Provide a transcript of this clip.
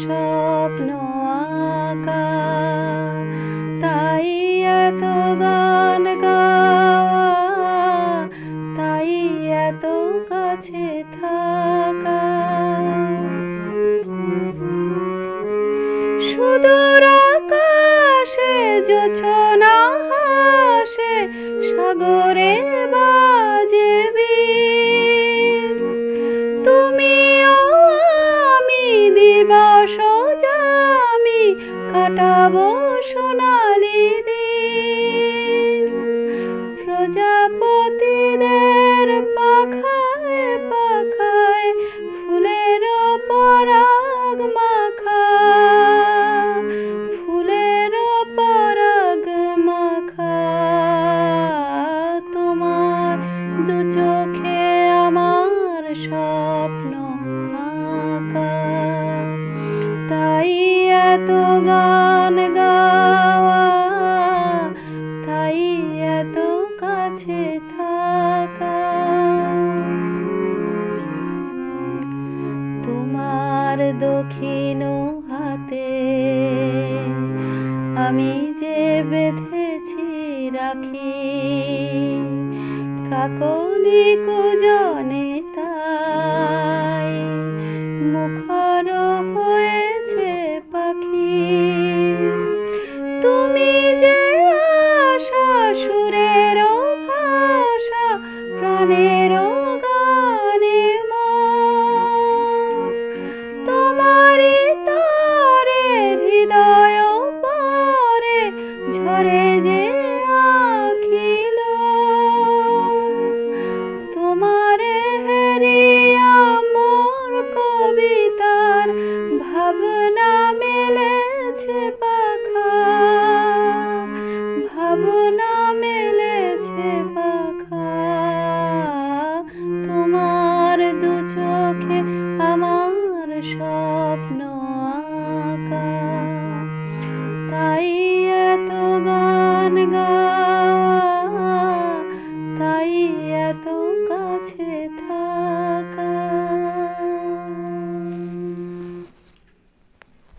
স্বপ্ন আঁকা, তাই এত গান গাওয়া, তাই এত কাছে থাকা। সুদূর আকাশে জোছনা হাসে, সাগরে বাজে বীণ। তুমিও আমি দিবস যামি, কাটাবো সোনালি দিন। প্রজাপতিদের পাখায় পাখায় ফুলের পরাগ মাখা, ফুলের পরাগ মাখা। তোমার দু চোখে আমার স্বপ্ন আঁকা, তাই এত গান গাওয়া, তাই এত কাছে থাকা। তোমার দক্ষিণ হাতে আমি যে বেঁধেছি রাখি, কাকলি কুজনে তাই